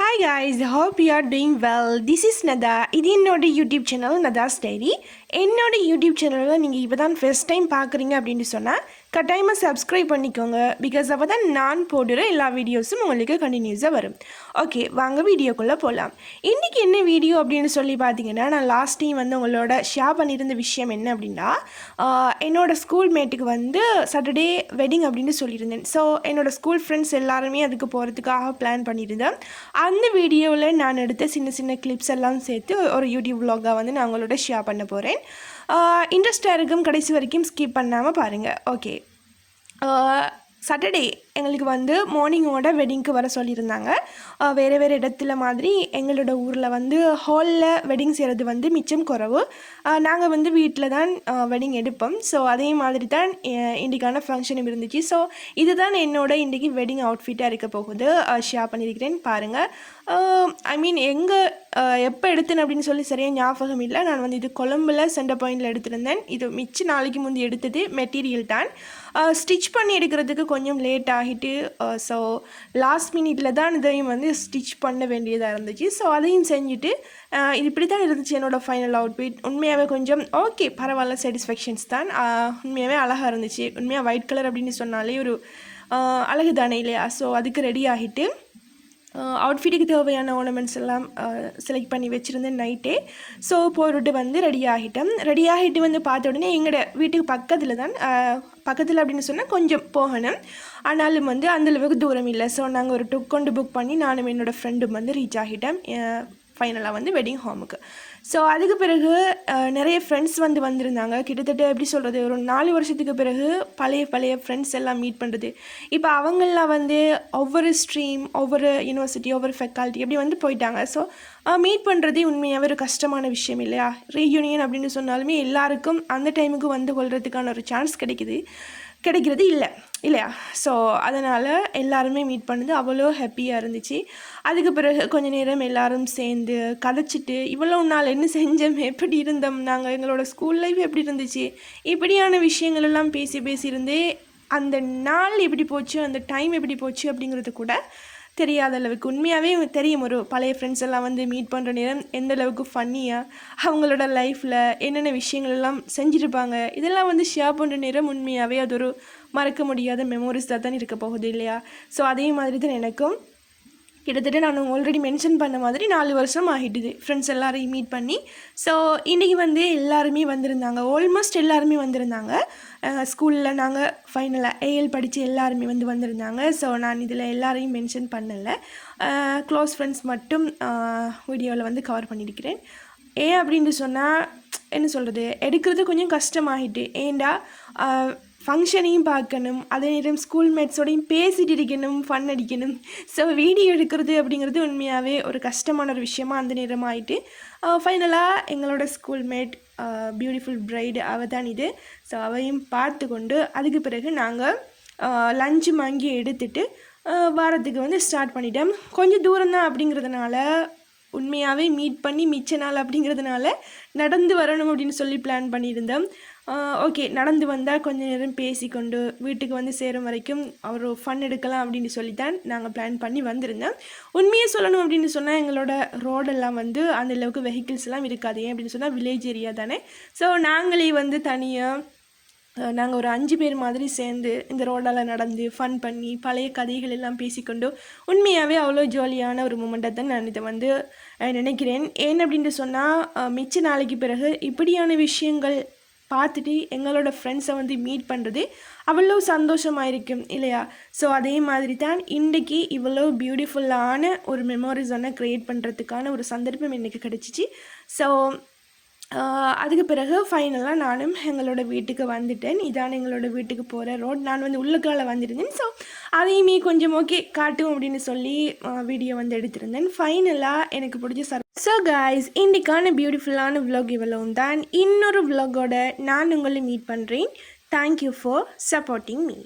Hi guys, hope you are doing well. This is Nada. இது என்னோட YouTube channel நதாஸ் diary. என்னோட YouTube சேனலில் நீங்கள் இப்போ தான் ஃபர்ஸ்ட் டைம் பார்க்குறீங்க அப்படின்னு சொன்னால் கட்டாயமாக சப்ஸ்கிரைப் பண்ணிக்கோங்க. பிகாஸ் அப்போ தான் நான் போடுற எல்லா வீடியோஸும் உங்களுக்கு கண்டினியூஸாக வரும். ஓகே, வாங்க வீடியோக்குள்ளே போகலாம். இன்றைக்கி என்ன வீடியோ அப்படின்னு சொல்லி பார்த்தீங்கன்னா, நான் லாஸ்ட் டைம் வந்து உங்களோட ஷேர் பண்ணியிருந்த விஷயம் என்ன அப்படின்னா, என்னோடய ஸ்கூல் மேட்டுக்கு வந்து சாட்டர்டே வெட்டிங் அப்படின்னு சொல்லியிருந்தேன். ஸோ என்னோடய ஸ்கூல் ஃப்ரெண்ட்ஸ் எல்லாருமே அதுக்கு போகிறதுக்காக பிளான் பண்ணியிருந்தேன். அந்த வீடியோவில் நான் எடுத்த சின்ன சின்ன கிளிப்ஸ் எல்லாம் சேர்த்து ஒரு யூடியூப் வ்ளாகாக வந்து நான் உங்களோட ஷேர் பண்ண போகிறேன். இன்ட்ரெஸ்டாக இருக்கும், கடைசி வரைக்கும் ஸ்கிப் பண்ணாமல் பாருங்கள். ஓகே, சாட்டர்டே எங்களுக்கு வந்து மார்னிங்கோட வெட்டிங்க்கு வர சொல்லியிருந்தாங்க. வேறு வேறு இடத்துல மாதிரி எங்களோட ஊரில் வந்து ஹாலில் வெட்டிங் செய்கிறது வந்து மிச்சம் குறவு. நாங்கள் வந்து வீட்டில் தான் வெட்டிங் எடுப்போம். ஸோ அதே மாதிரி தான் இன்றைக்கான ஃபங்க்ஷனும் இருந்துச்சு. ஸோ இதுதான் என்னோட இன்றைக்கி வெட்டிங் அவுட்ஃபிட்டாக இருக்க போகுது. ஷேர் பண்ணியிருக்கிறேன் பாருங்கள். ஐ மீன் எப்போ எடுத்தேன் அப்படின்னு சொல்லி சரியாக ஞாபகம் இல்லை. நான் வந்து இது கொழம்பில் சென்டர் பாயிண்டில் எடுத்திருந்தேன். இது மிச்ச நாளைக்கு முந்தி எடுத்தது மெட்டீரியல் தான். ஸ்டிச் பண்ணி எடுக்கிறதுக்கு கொஞ்சம் லேட் ஆகிட்டு, ஸோ லாஸ்ட் மினிட்ல தான் இதையும் வந்து ஸ்டிச் பண்ண வேண்டியதாக இருந்துச்சு. ஸோ அதையும் செஞ்சுட்டு இது இப்படி தான் இருந்துச்சு என்னோடய ஃபைனல் அவுட்ஃபிட். உண்மையாகவே கொஞ்சம் ஓகே, பரவாயில்ல, சாட்டிஸ்ஃபேக்ஷன்ஸ் தான். உண்மையாகவே அழகாக இருந்துச்சு. உண்மையாக ஒயிட் கலர் அப்படின்னு சொன்னாலே ஒரு அழகு தானே இல்லையா? ஸோ அதுக்கு ரெடி ஆகிட்டு அவுட்ஃபிட்டுக்கு தேவையான ஆர்னமெண்ட்ஸ் எல்லாம் செலக்ட் பண்ணி வச்சுருந்தேன் நைட்டே. ஸோ போட்டுட்டு வந்து ரெடி ஆகிட்டு வந்து பார்த்த உடனே எங்களோட வீட்டுக்கு பக்கத்தில் தான், பக்கத்தில் அப்படின்னு சொன்னால் கொஞ்சம் போகணும், ஆனாலும் வந்து அந்தளவுக்கு தூரம் இல்லை. ஸோ நாங்கள் ஒரு கொண்டு புக் பண்ணி நானும் என்னோடய ஃப்ரெண்டும் வந்து ரீச் ஆகிட்டோம் ஃபைனலாக வந்து வெட்டிங் ஹோமுக்கு. ஸோ அதுக்கு பிறகு நிறைய ஃப்ரெண்ட்ஸ் வந்து வந்திருந்தாங்க. கிட்டத்தட்ட எப்படி சொல்கிறது, ஒரு 4 வருஷத்துக்கு பிறகு பழைய ஃப்ரெண்ட்ஸ் எல்லாம் மீட் பண்ணுறது. இப்போ அவங்களாம் வந்து ஒவ்வொரு ஸ்ட்ரீம், ஒவ்வொரு யூனிவர்சிட்டி, ஒவ்வொரு ஃபேக்கல்ட்டி அப்படி வந்து போயிட்டாங்க. ஸோ மீட் பண்ணுறதே உண்மையாகவே ஒரு கஷ்டமான விஷயம் இல்லையா? ரீயூனியன் அப்படின்னு சொன்னாலுமே எல்லாருக்கும் அந்த டைமுக்கு வந்து கொள்றதுக்கான ஒரு சான்ஸ் கிடைக்கிறது இல்லையா? ஸோ அதனால் எல்லாருமே மீட் பண்ணது அவ்வளோ ஹாப்பியாக இருந்துச்சு. அதுக்கு பிறகு கொஞ்சம் நேரம் எல்லோரும் சேர்ந்து கதைச்சிட்டு, இவ்வளோ நாள் என்ன செஞ்சோம், எப்படி இருந்தோம், நாங்கள் எங்களோட ஸ்கூல் லைஃப் எப்படி இருந்துச்சு, இப்படியான விஷயங்கள் எல்லாம் பேசியிருந்தே அந்த நாள் எப்படி போச்சு, அந்த டைம் எப்படி போச்சு அப்படிங்கிறது கூட தெரியாத அளவுக்கு உண்மையாகவே தெரியும். ஒரு பழைய ஃப்ரெண்ட்ஸ் எல்லாம் வந்து மீட் பண்ணுற நேரம் எந்த அளவுக்கு ஃபன்னியாக அவங்களோட லைஃப்பில் என்னென்ன விஷயங்கள் எல்லாம் செஞ்சுருப்பாங்க, இதெல்லாம் வந்து ஷேர் பண்ணுற நேரம் உண்மையாகவே அது ஒரு மறக்க முடியாத மெமோரிஸாக தான் இருக்க போகுது இல்லையா? ஸோ அதே மாதிரி தான் எனக்கும் கிட்டத்தட்ட நான் ஆல்ரெடி மென்ஷன் பண்ண மாதிரி 4 வருஷம் ஆகிட்டுது ஃப்ரெண்ட்ஸ் எல்லாரையும் மீட் பண்ணி. ஸோ இன்றைக்கி வந்து எல்லாருமே வந்திருந்தாங்க, ஆல்மோஸ்ட் எல்லாருமே வந்திருந்தாங்க. ஸ்கூலில் நாங்கள் ஃபைனலாக ஏஎல் படித்து எல்லாருமே வந்திருந்தாங்க. ஸோ நான் இதில் எல்லாரையும் மென்ஷன் பண்ணலை, க்ளோஸ் ஃப்ரெண்ட்ஸ் மட்டும் வீடியோவில் வந்து கவர் பண்ணியிருக்கிறேன். ஏன் அப்படின்னு சொன்னால் என்ன சொல்கிறது, எடுக்கிறது கொஞ்சம் கஷ்டமாகிட்டு. ஏண்டா ஃபங்க்ஷனையும் பார்க்கணும், அதே நேரம் ஸ்கூல் மேட்ஸோடையும் பேசிட்டு இருக்கணும், ஃபன் அடிக்கணும். ஸோ வீடியோ எடுக்கிறது அப்படிங்கிறது உண்மையாகவே ஒரு கஷ்டமான ஒரு விஷயமாக அந்த நேரம் ஆகிட்டு ஃபைனலாக எங்களோட ஸ்கூல் மேட் பியூட்டிஃபுல் பிரைடு அவள் தான் இது. ஸோ அவையும் பார்த்து கொண்டு அதுக்கு பிறகு நாங்கள் லஞ்சு வாங்கி எடுத்துகிட்டு வாரத்துக்கு வந்து ஸ்டார்ட் பண்ணிட்டோம். கொஞ்சம் தூரம் தான் அப்படிங்கிறதுனால உண்மையாகவே மீட் பண்ணி மிச்ச நாள் அப்படிங்கிறதுனால நடந்து வரணும் அப்படின்னு சொல்லி பிளான் பண்ணியிருந்தோம். ஓகே, நடந்து வந்தால் கொஞ்சம் நேரம் பேசிக்கொண்டு வீட்டுக்கு வந்து சேரும் வரைக்கும் ஒரு ஃபன் எடுக்கலாம் அப்படின்னு சொல்லித்தான் நாங்கள் பிளான் பண்ணி வந்திருந்தோம். உண்மையை சொல்லணும் அப்படின்னு சொன்னால் எங்களோட ரோடெல்லாம் வந்து அந்தளவுக்கு வெஹிக்கிள்ஸ் எல்லாம் இருக்காது. ஏன் அப்படின்னு சொன்னால் வில்லேஜ் ஏரியா தானே. ஸோ நாங்களே வந்து தனியாக நாங்கள் ஒரு 5 பேர் மாதிரி சேர்ந்து இந்த ரோடால் நடந்து ஃபன் பண்ணி பழைய கதைகள் எல்லாம் பேசிக்கொண்டு உண்மையாகவே அவ்வளோ ஜாலியான ஒரு மூமெண்ட்டாக தான் நான் இதை வந்து நினைக்கிறேன். ஏன் அப்படின்னு சொன்னால் மிச்ச நாளைக்கு பிறகு இப்படியான விஷயங்கள் பார்த்துட்டு எங்களோட ஃப்ரெண்ட்ஸை வந்து மீட் பண்ணுறது அவ்வளோ சந்தோஷமாக இருக்கும் இல்லையா? ஸோ அதே மாதிரி தான் இன்றைக்கி இவ்வளோ பியூட்டிஃபுல்லான ஒரு மெமோரிஸ் ஒன்று க்ரியேட் பண்ணுறதுக்கான ஒரு சந்தர்ப்பம் எனக்கு கிடச்சிச்சு. ஸோ அதுக்கு பிறகு ஃபைனலாக நானும் எங்களோட வீட்டுக்கு வந்துட்டேன். இதான் எங்களோட வீட்டுக்கு போகிற ரோட். நான் வந்து உள்ளுக்கால வந்துருந்தேன். ஸோ அதையுமே கொஞ்சம் ஓகே காட்டும் அப்படின்னு சொல்லி வீடியோ வந்து எடுத்திருந்தேன். ஃபைனலாக எனக்கு பிடிச்ச ஸோ கைஸ், இன்றைக்கான பியூட்டிஃபுல்லான விலாக் இவ்வளவும் தான். இன்னொரு விலாகோட நான் உங்களை மீட் பண்ணுறேன். Thank you for supporting me.